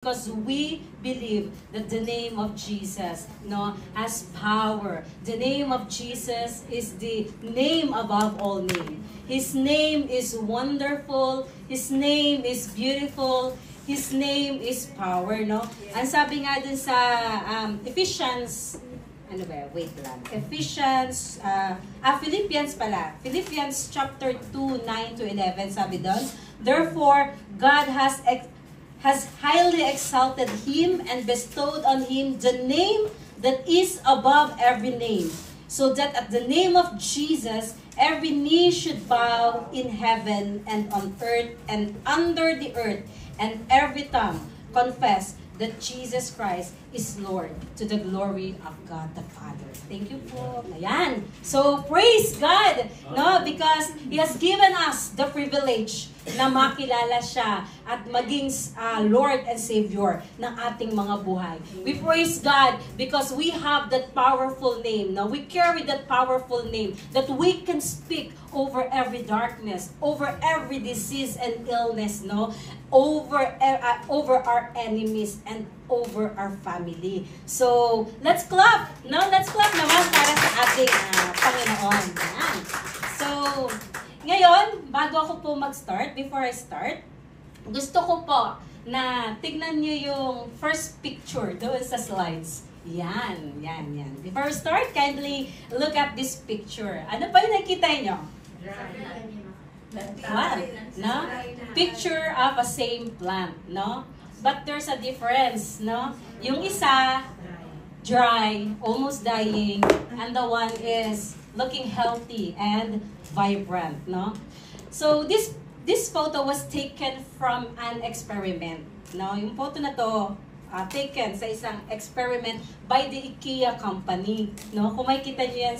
Because we believe that the name of Jesus, no, has power. The name of Jesus is the name above all name. His name is wonderful. His name is beautiful. His name is power, no? Ang sabi nga dun sa Ephesians, ano ba? Wait lang. Philippians pala. Philippians chapter 2, 9 to 11, sabi doon. Therefore, God has highly exalted him and bestowed on him the name that is above every name, so that at the name of Jesus, every knee should bow in heaven and on earth and under the earth, and every tongue confess that Jesus Christ is Lord, to the glory of God the Father. Thank you po. Ayan. So, praise God, no? Because He has given us the privilege na makilala siya at maging Lord and Savior ng ating mga buhay. We praise God because we have that powerful name. No? We carry that powerful name that we can speak over every darkness, over every disease and illness, no? Over our enemies and over our family. So, let's clap. No? Let's clap naman para sa ating Panginoon. Yan. So, ngayon, bago ako po mag-start, before I start, gusto ko po na tignan nyo yung first picture doon sa slides. Yan. Before we start, kindly look at this picture. Ano pa yung nakita nyo? What? No? Picture of a same plant, no? But there's a difference, no? Yung isa, dry, almost dying, and the one is looking healthy and vibrant, no? So this photo was taken from an experiment, no? Yung photo na to taken sa isang experiment by the IKEA company, no? Kung makikita niyo yan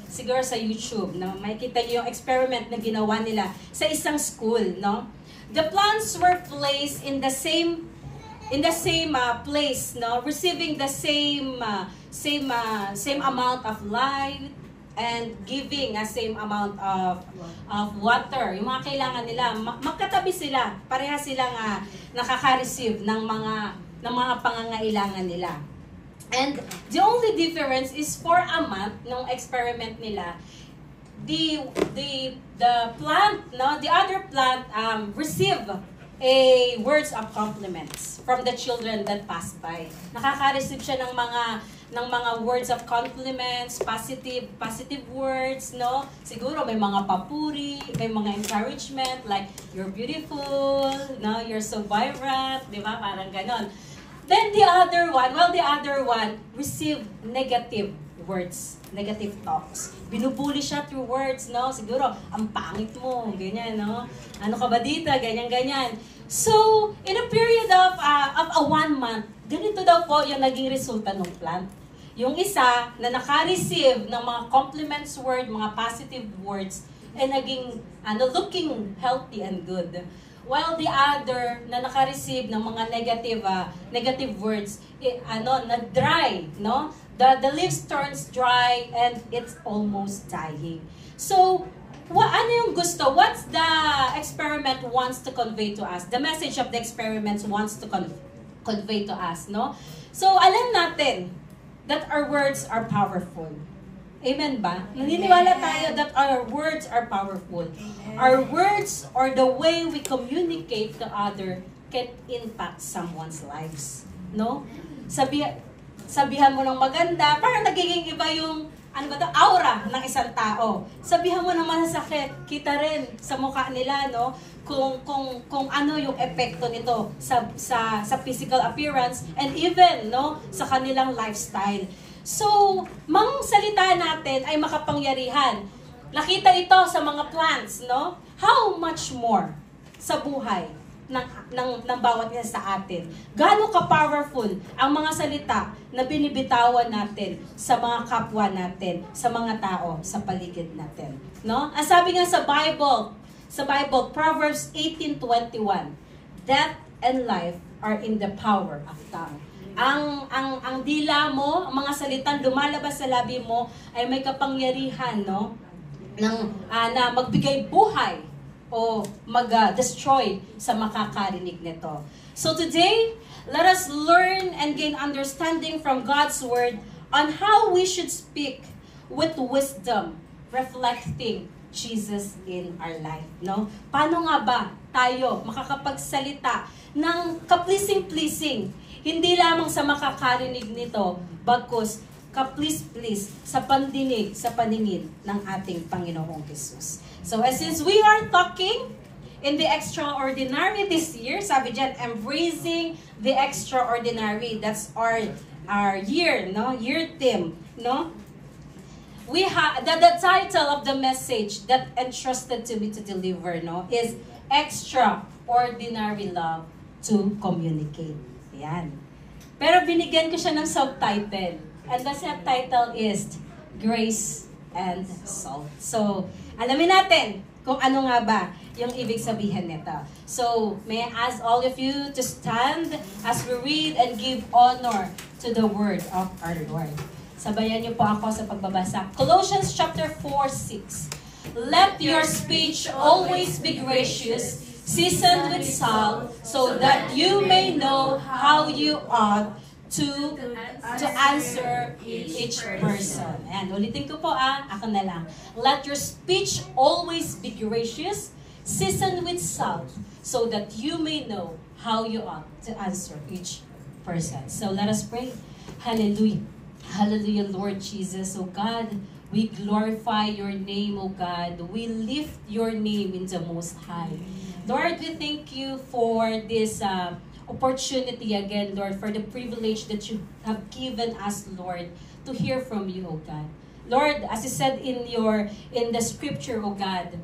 siguro sa YouTube, no? Makikita niyo yung experiment na ginawa nila sa isang school, no? The plants were placed in the same place, no? Receiving the same amount of light and giving a same amount of water. Yung mga kailangan nila, magkatabi sila. Pareha silang nakaka-receive ng mga pangangailangan nila. And the only difference is for a month ng experiment nila, the plant, no, the other plant receive words of compliments from the children that passed by. Nakaka-receive siya ng mga words of compliments, positive words, no? Siguro may mga papuri, may mga encouragement like you're beautiful, no? You're so vibrant, di ba? Parang ganon. Then the other one received negative words, negative talks. Binubuli siya through words, no? Siguro, ang pangit mo, ganyan, no? Ano ka ba dito? Ganyan. So, in a period of 1 month, ganito daw po yung naging resulta ng plant. Yung isa na naka-receive ng mga compliments word, mga positive words, ay naging looking healthy and good. While the other na naka-receive ng mga negative words, na-dry, no? The leaves turns dry and it's almost dying. So, ano yung gusto? What's the experiment wants to convey to us? The message of the experiment wants to convey to us, no? So, alam natin that our words are powerful. Amen ba? Naniniwala tayo that our words are powerful. Our words or the way we communicate to other can impact someone's lives. No? Sabihan mo ng maganda, parang nagiging iba yung aura ng isang tao. Sabihan mo ng masasakit, kita rin sa mukha nila, no? Kung ano yung epekto nito sa physical appearance and even, no, sa kanilang lifestyle. So, mang salita natin ay makapangyarihan. Nakita ito sa mga plants, no? How much more sa buhay ng bawat isa sa atin? Gaano ka-powerful ang mga salita na binibitawan natin sa mga kapwa natin, sa mga tao, sa paligid natin, no? Ang sabi nga sa Bible, Proverbs 18:21, death and life are in the power of tongue. Ang dila mo, ang mga salitang lumalabas sa labi mo ay may kapangyarihan, no? Na magbigay buhay o mag-destroy sa makakarinig nito. So today, us learn and gain understanding from God's Word on how we should speak with wisdom, reflecting Jesus in our life, no? Paano nga ba tayo makakapagsalita ng ka-pleasing-pleasing, hindi lamang sa makakarinig nito, bagkus ka-please-please sa pandinig, sa paningin ng ating Panginoong Jesus. So, since we are talking in the extraordinary this year, sabi dyan, embracing the extraordinary. That's our year, no? Year theme, no? We have the title of the message that entrusted to me to deliver, no, is Extraordinary Love to Communicate. Yan. Pero binigyan ko siya ng subtitle. And the subtitle is Grace and Salt. So, alamin natin kung ano nga ba yung ibig sabihin nito. So, may I ask all of you to stand as we read and give honor to the word of our Lord. Sabayan niyo po ako sa pagbabasa. Colossians chapter 4:6. Let your speech always be gracious, seasoned with salt, so that you may know how you ought to answer each person. Ayan, ulitin ko po ako na lang. Let your speech always be gracious, seasoned with salt, so that you may know how you ought to answer each person. So let us pray. Hallelujah. Hallelujah, Lord Jesus. Oh God, we glorify your name, oh God. We lift your name in the Most High. Lord, we thank you for this opportunity again, Lord, for the privilege that you have given us, Lord, to hear from you, oh God. Lord, as you said in the scripture, oh God,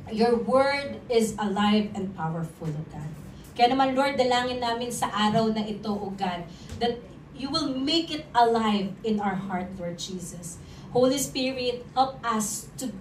your word is alive and powerful, oh God. Kaya naman, Lord, dalangin namin sa araw na ito, oh God, that you will make it alive in our heart, Lord Jesus. Holy Spirit, help us to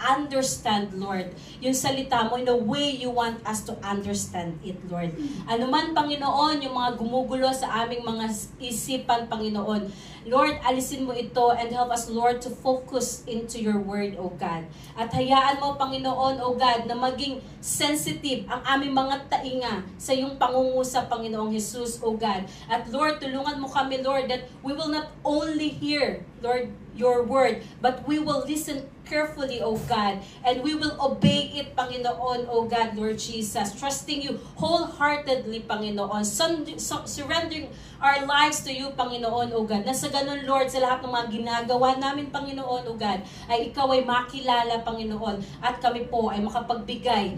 understand, Lord, yung salita mo in the way you want us to understand it, Lord. Ano man, Panginoon, yung mga gumugulo sa aming mga isipan, Panginoon, Lord, alisin mo ito and help us, Lord, to focus into your word, O God. At hayaan mo, Panginoon, O God, na maging sensitive ang aming mga tainga sa iyong pangungusap, Panginoong Jesus, O God. At Lord, tulungan mo kami, Lord, that we will not only hear, Lord, your word, but we will listen carefully, O God, and we will obey it, Panginoon, O God, Lord Jesus, trusting you wholeheartedly, Panginoon, surrendering our lives to you, Panginoon, O God, na sa ganun, Lord, sa lahat ng mga ginagawa namin, Panginoon, O God, ay ikaw ay makilala, Panginoon, at kami po ay makapagbigay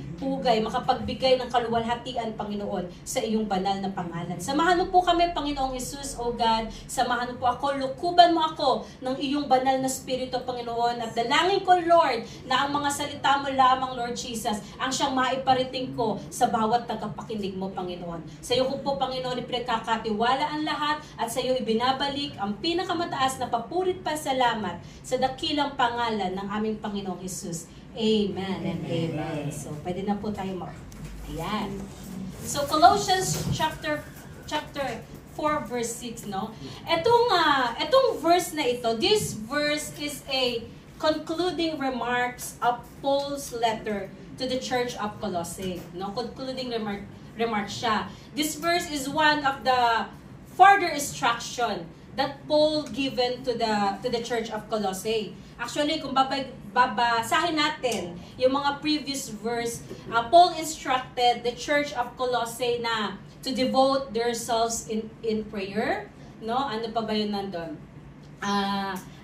ng kaluwalhatian, Panginoon, sa iyong banal na pangalan. Samahan mo po kami, Panginoong Jesus, O God, samahan mo po ako, lukuban mo ako ng iyong banal na spirito, Panginoon, at dalangin ko, Lord, na ang mga salita mo lamang, Lord Jesus, ang siyang maiparating ko sa bawat tagapakinig mo, Panginoon. Sa iyo ko po, Panginoon, ipinagkakatiwala ang lahat at sa iyo ibinabalik ang pinakamataas na papurit pa salamat sa dakilang pangalan ng aming Panginoong Jesus. Amen and amen. So, pwede na po tayo Ayan. So, Colossians chapter 4 verse 6, no? Etong verse na ito, this verse is a concluding remarks of Paul's letter to the church of Colossae, no? Concluding remarks siya. This verse is one of the further instruction that Paul given to the church of Colossae. Actually, kung babasahin natin yung mga previous verse, Paul instructed the church of Colossae na to devote themselves in prayer, no? Ano pa ba yun nandun?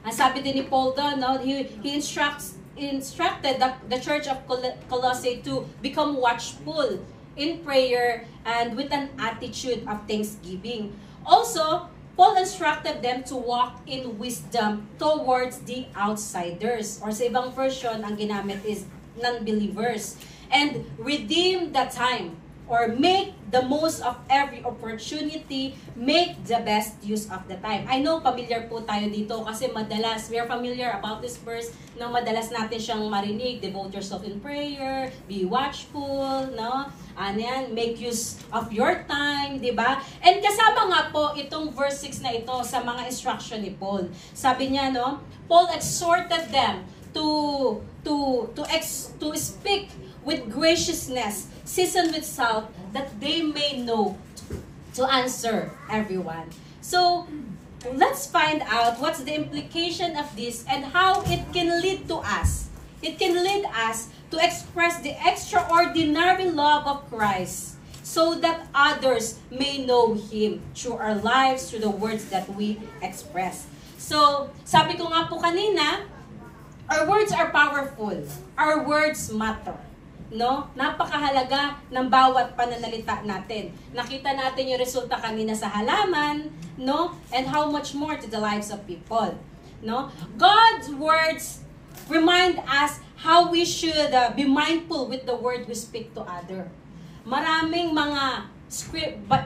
Ang sabi din ni Paul doon, no? He instructed the church of Colossae to become watchful in prayer and with an attitude of thanksgiving. Also, Paul instructed them to walk in wisdom towards the outsiders. Or sa ibang version, ang ginamit is non-believers. And redeem the time, or make the most of every opportunity, make the best use of the time. I know familiar po tayo dito kasi madalas, we are familiar about this verse, no, madalas natin siyang marinig, devote yourself in prayer, be watchful, no? Ano yan, make use of your time, di ba? And kasama nga po itong verse 6 na ito sa mga instruction ni Paul. Sabi niya, no, Paul exhorted them to speak with graciousness, seasoned with salt, that they may know to answer everyone. So, let's find out what's the implication of this and how it can lead to us. It can lead us to express the extraordinary love of Christ so that others may know Him through our lives, through the words that we express. So, sabi ko nga po kanina, our words are powerful. Our words matter. No? Napakahalaga ng bawat pananalita natin. Nakita natin yung resulta kanina sa halaman, no? And how much more to the lives of people, no? God's words remind us how we should be mindful with the word we speak to other. Maraming mga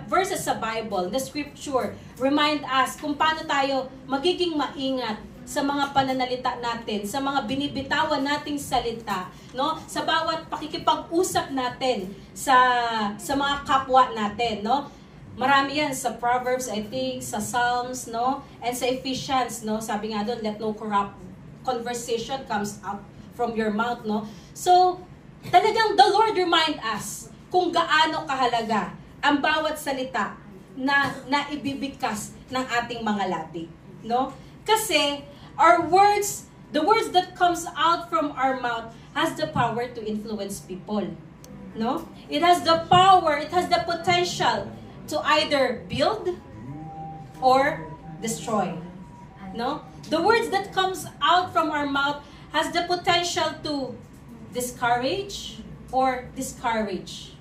verses sa Bible, the scripture remind us kung paano tayo magiging maingat sa mga pananalita natin, sa mga binibitawan nating salita, no? Sa bawat pakikipag-usap natin sa mga kapwa natin, no? Marami yan sa Proverbs, I think, sa Psalms, no? And sa Ephesians, no? Sabi nga doon, let no corrupt conversation comes out from your mouth, no? So, talagang the Lord remind us kung gaano kahalaga ang bawat salita na naibibigkas ng ating mga labi, no? Kasi our words, the words that comes out from our mouth has the power to influence people. No? It has the power, it has the potential to either build or destroy. No? The words that comes out from our mouth has the potential to discourage or discourage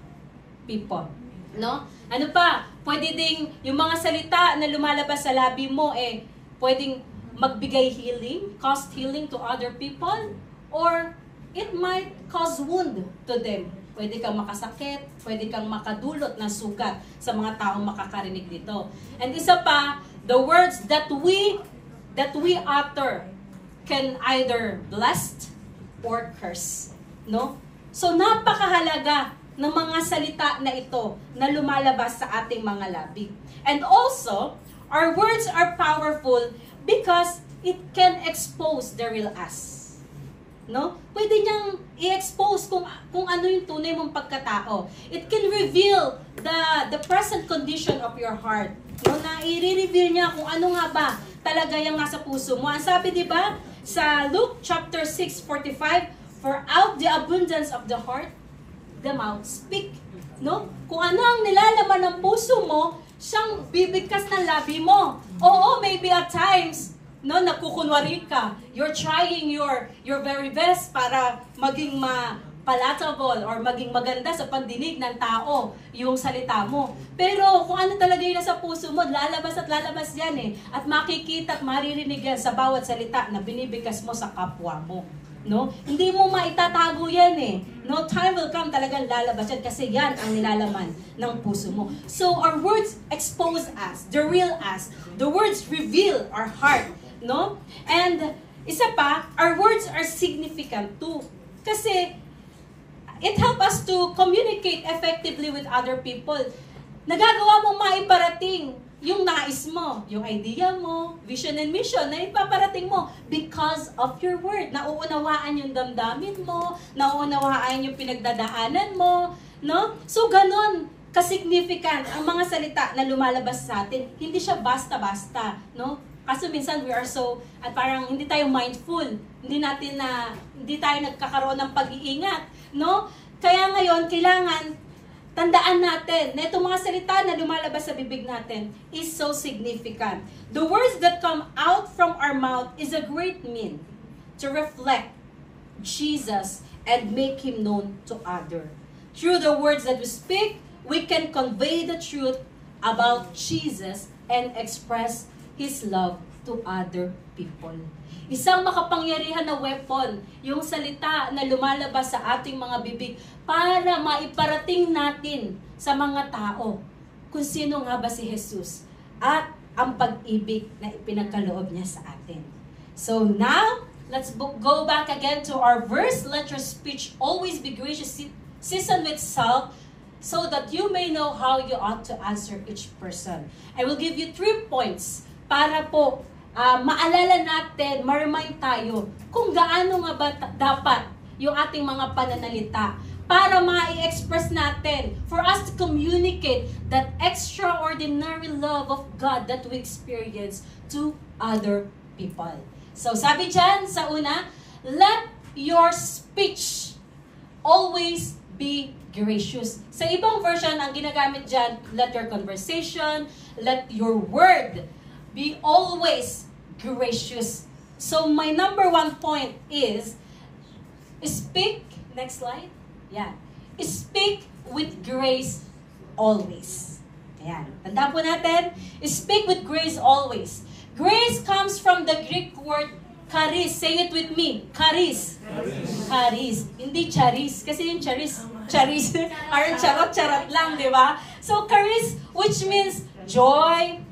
people. No? Ano pa? Pwede ding yung mga salita na lumalabas sa labi mo pwedeng magbigay healing, cause healing to other people, or it might cause wound to them. Pwede kang makasakit, pwede kang makadulot ng sugat sa mga taong makakarinig dito. And isa pa, the words that we utter can either bless or curse. No? So napakahalaga ng mga salita na ito na lumalabas sa ating mga labi. And also, our words are powerful because it can expose the real us. No? Pwede niyang i-expose kung ano yung tunay mong pagkatao. It can reveal the present condition of your heart. No? Na i-reveal niya kung ano nga ba talaga yung nasa puso mo. Ang sabi, di ba, sa Luke chapter 6:45, for out the abundance of the heart, the mouth speak. No? Kung ano ang nilalaman ng puso mo, siyang bibigkas ng labi mo. Oo, maybe at times, no, nagkukunwari ka. You're trying your very best para maging palatable or maging maganda sa pandinig ng tao yung salita mo. Pero kung ano talaga yung nasa puso mo, lalabas at lalabas yan At makikita at maririnig yan sa bawat salita na binibigkas mo sa kapwa mo. No? Hindi mo maitatago yan No, time will come talagang lalabas yan kasi yan ang nilalaman ng puso mo. So our words expose us, the real us. The words reveal our heart, no? And isa pa, our words are significant too. Kasi it helps us to communicate effectively with other people. Nagagawa mong maiparating yung nais mo, yung idea mo, vision and mission na ipaparating mo because of your word. Nauunawaan yung damdamin mo, nauunawaan yung pinagdadaanan mo, no? So, ganon ka-significant ang mga salita na lumalabas sa atin. Hindi siya basta-basta, no? Kasi minsan we are so, at parang hindi tayo mindful, hindi tayo nagkakaroon ng pag-iingat, no? Kaya ngayon, kailangan tandaan natin na itong mga salita na lumalabas sa bibig natin is so significant. The words that come out from our mouth is a great mean to reflect Jesus and make Him known to others. Through the words that we speak, we can convey the truth about Jesus and express His love to other people. Isang makapangyarihan na weapon, yung salita na lumalabas sa ating mga bibig para maiparating natin sa mga tao kung sino nga ba si Jesus at ang pag-ibig na ipinagkaloob niya sa atin. So now, let's go back again to our verse. Let your speech always be gracious, seasoned with salt, so that you may know how you ought to answer each person. I will give you 3 points para po maalala natin, ma-remind tayo kung gaano nga ba dapat yung ating mga pananalita para ma-express natin, for us to communicate that extraordinary love of God that we experience to other people. So sabi dyan sa una, let your speech always be gracious. Sa ibang version, ang ginagamit dyan, let your conversation, let your word be always gracious. So my number one point is, speak, next slide. Yeah. Speak with grace always. Ayan. Tandaan po natin, speak with grace always. Grace comes from the Greek word charis. Say it with me. Charis. Charis. Hindi charis. Kasi yung charis. Charis. Parang charot-charot lang, di ba? So, charis, which means joy,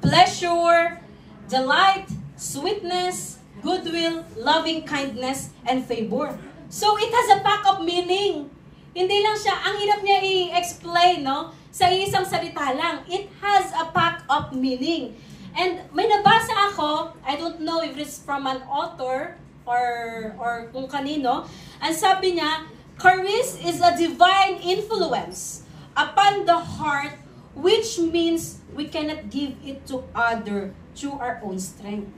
pleasure, delight, sweetness, goodwill, loving kindness, and favor. So, it has a pack-up meaning. Hindi lang siya, ang hirap niya i-explain, no? Sa isang salita lang. It has a pack-up meaning. And may nabasa ako, I don't know if it's from an author or kung kanino, ang sabi niya, charis is a divine influence upon the heart, which means we cannot give it to other through our own strength.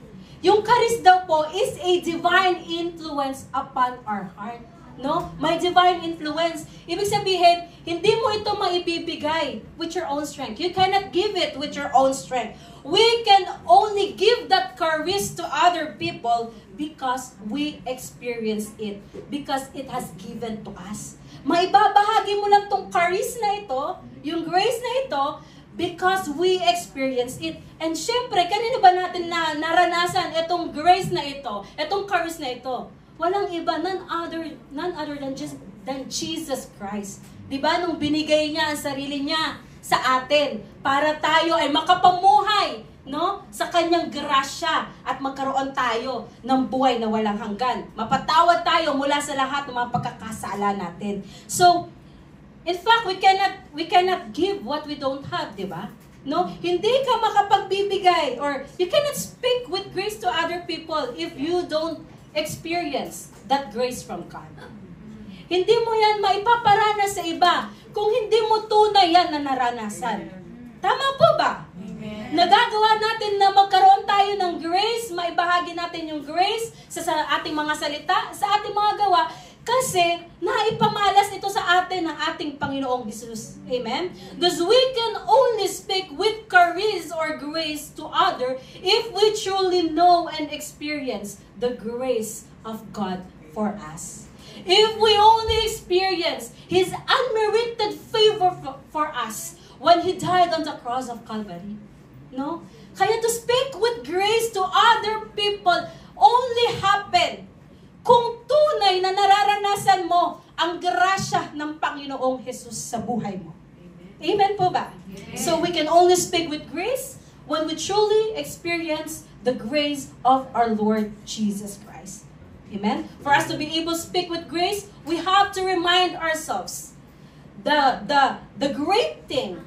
Yung charis daw po is a divine influence upon our heart. No? May divine influence. Ibig sabihin, hindi mo ito maibibigay with your own strength. You cannot give it with your own strength. We can only give that charis to other people because we experience it. Because it has given to us. Maibabahagi mo lang tong charis na ito, yung grace na ito, because we experience it. And syempre, kanino ba natin na naranasan itong grace na ito, itong charis na ito? Walang iba, none other than Jesus Christ. Diba? Nung binigay niya ang sarili niya sa atin para tayo ay makapamuhay, no? Sa kanyang grasya at magkaroon tayo ng buhay na walang hanggan. Mapatawad tayo mula sa lahat ng mga pagkakasala natin. So, in fact, we cannot give what we don't have, diba? No? Hindi ka makapagbibigay or you cannot speak with grace to other people if you don't experience that grace from God. Hindi mo yan maipaparanas sa iba kung hindi mo tunay yan na naranasan. Tama po ba? Amen. Nagagawa natin na magkaroon tayo ng grace, maibahagi natin yung grace sa ating mga salita, sa ating mga gawa, kasi naipamalas ito sa atin ng ating Panginoong Jesus. Amen? Because we can only speak with charis or grace to other if we truly know and experience the grace of God for us. If we only experience His unmerited favor for us when He died on the cross of Calvary. No? Kaya to speak with grace to other people only happen kung tunay na nararanasan mo ang grasya ng Panginoong Jesus sa buhay mo. Amen po ba? Amen. So we can only speak with grace when we truly experience the grace of our Lord Jesus Christ. Amen? For us to be able to speak with grace, we have to remind ourselves the great thing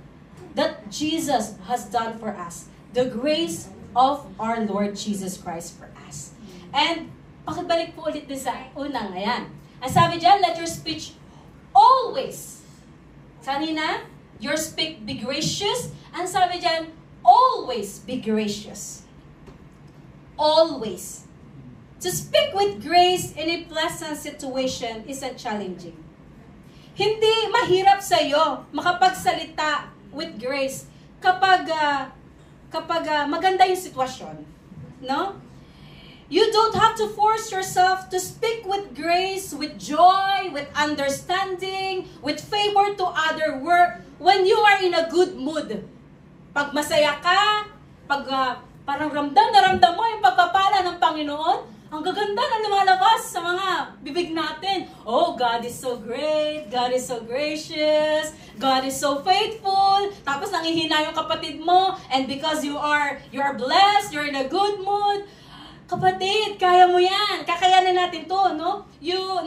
that Jesus has done for us. The grace of our Lord Jesus Christ for us. And pakibalik po ulit din sa unang, ayan. Ang sabi dyan, let your speech always. Kanina, your speak be gracious. Ang sabi dyan, always be gracious. Always. To speak with grace in a pleasant situation isn't challenging. Hindi mahirap sa iyo makapagsalita with grace kapag maganda yung sitwasyon. No? You don't have to force yourself to speak with grace, with joy, with understanding, with favor to other work when you are in a good mood. Pag masaya ka, pag parang ramdam mo yung pagpapala ng Panginoon, ang gaganda na lumalabas sa mga bibig natin. Oh, God is so great, God is so gracious, God is so faithful. Tapos nangihina yung kapatid mo, and because you are blessed, you're in a good mood. Kapatid, kaya mo yan. Kakayanin natin to, no?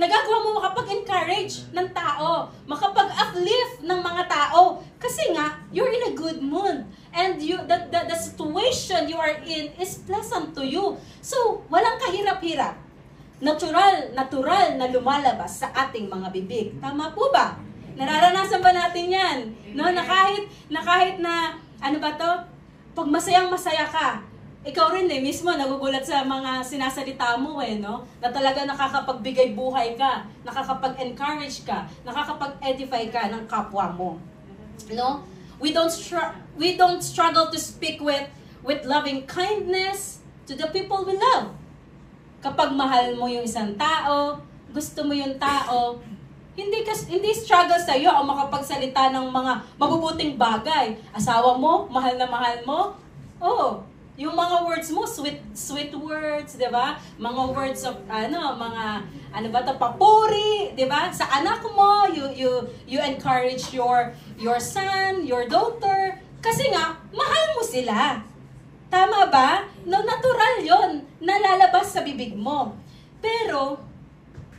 Nagagawa mo makapag-encourage ng tao, makapag-uplift ng mga tao. Kasi nga, you're in a good mood. And the situation you are in is pleasant to you. So, walang kahirap-hirap. natural na lumalabas sa ating mga bibig. Tama po ba? Nararanasan ba natin yan? No, na kahit na, ano ba to? Pag masayang-masaya ka, ikaw rin mismo nagugulat sa mga sinasalita mo no? Na talaga nakakapagbigay buhay ka, nakakapag-encourage ka, nakakapag-edify ka ng kapwa mo. No? We don't struggle to speak with loving kindness to the people we love. Kapag mahal mo yung isang tao, gusto mo yung tao, hindi struggle sa iyo ang makapagsalita ng mga mabubuting bagay. Asawa mo, mahal na mahal mo. Oh, yung mga words mo, sweet words, 'di ba? Mga words of papuri, 'di ba? Sa anak mo, you encourage your son, your daughter kasi nga mahal mo sila. Tama ba? No, natural 'yon, nalalabas sa bibig mo. Pero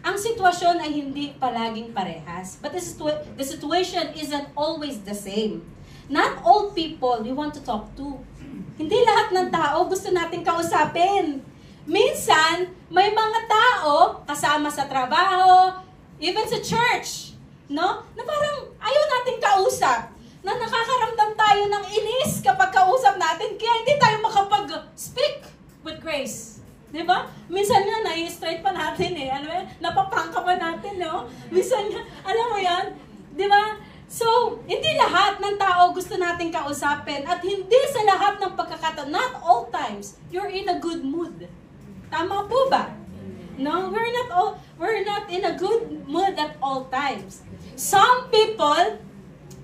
ang sitwasyon ay hindi palaging parehas. But the situation isn't always the same. Not all people we want to talk to. Hindi lahat ng tao gusto nating kausapin. Minsan, may mga tao kasama sa trabaho, even sa church, no? Na parang ayaw nating kausap. Na nakakaramdam tayo ng inis kapag kausap natin, kaya hindi tayo makapag-speak with grace. Di ba? Minsan nga, nai-straight pa natin napaprangka pa natin, no? Minsan nga, alam mo yan? Di ba? So, hindi lahat ng tao gusto nating kausapin at hindi sa lahat ng pagkakataon, not all times, you're in a good mood. Tama po ba? No, we're not in a good mood at all times. Some people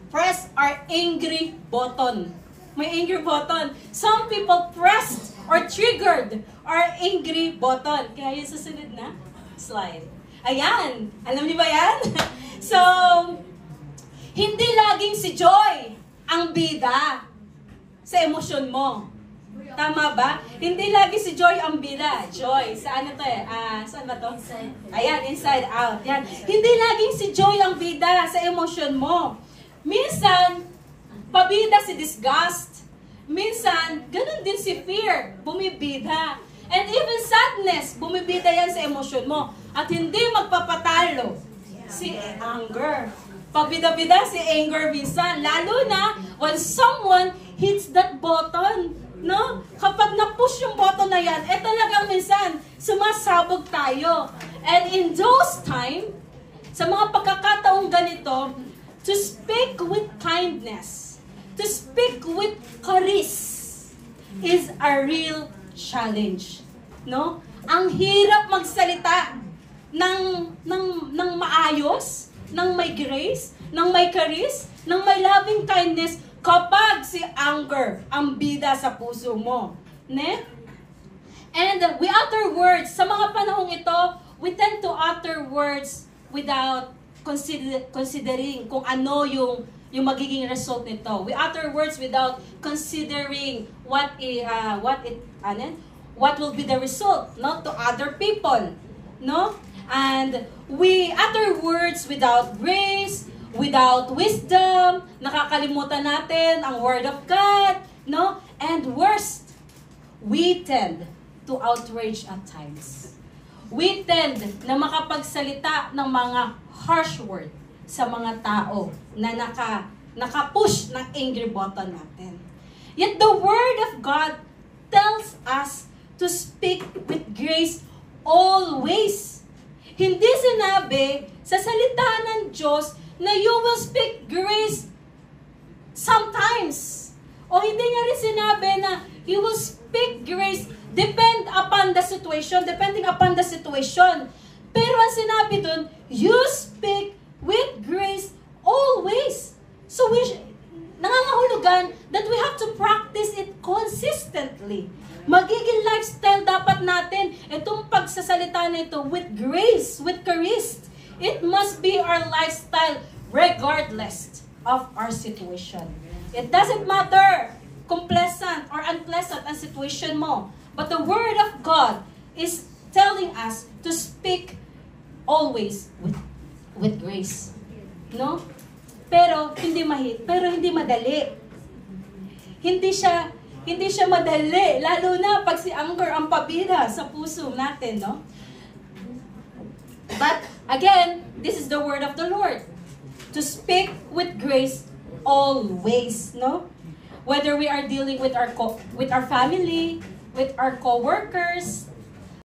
press our angry button. May angry button. Some people pressed or triggered our angry button. Kaya yung susunod na slide. Ayan. Alam niyo ba yan? So, hindi laging si Joy ang bida sa emosyon mo. Tama ba? Hindi lagi si Joy ang bida. Joy, saan ito saan ba to? Ayan, inside out. Yan. Hindi laging si Joy ang bida sa emosyon mo. Minsan, pabida si disgust. Minsan, ganun din si fear. Bumibida. And even sadness, bumibida yan sa emosyon mo. At hindi magpapatalo si anger. Pabida-bida si anger minsan. Lalo na when someone hits that button. No? Kapag na-push yung button na yan, talagang minsan, sumasabog tayo. And in those time, sa mga pagkakataong ganito, to speak with kindness, to speak with charis, is a real challenge. No? Ang hirap magsalita ng maayos, ng may grace, ng may charis, ng may loving kindness kapag si anger ang bida sa puso mo. Ne? And we utter words, sa mga panahong ito, we tend to utter words without considering kung ano yung magiging result nito. We utter words without considering what will be the result, no, to other people, no? And we utter words without grace, without wisdom, nakakalimutan natin ang word of God, no? And worst, we tend to outrage at times. We tend na makapagsalita ng mga harsh word sa mga tao na naka-push ng angry button natin. Yet the Word of God tells us to speak with grace always. Hindi sinabi sa salita ng Diyos na you will speak grace sometimes. O hindi niya rin sinabi na you will speak grace depending upon the situation. Pero ang sinabi dun, you speak with grace always. So nangangahulugan that we have to practice it consistently. Magiging lifestyle dapat natin itong pagsasalita na ito with grace, with charis. It must be our lifestyle regardless of our situation. It doesn't matter kung pleasant or unpleasant ang situation mo. But the Word of God is telling us to speak always with grace. No? Pero hindi madali. Hindi siya madali, lalo na pag si anger ang pabida sa puso natin, no? But again, this is the word of the Lord. To speak with grace always, no? Whether we are dealing with our family, with our co-workers,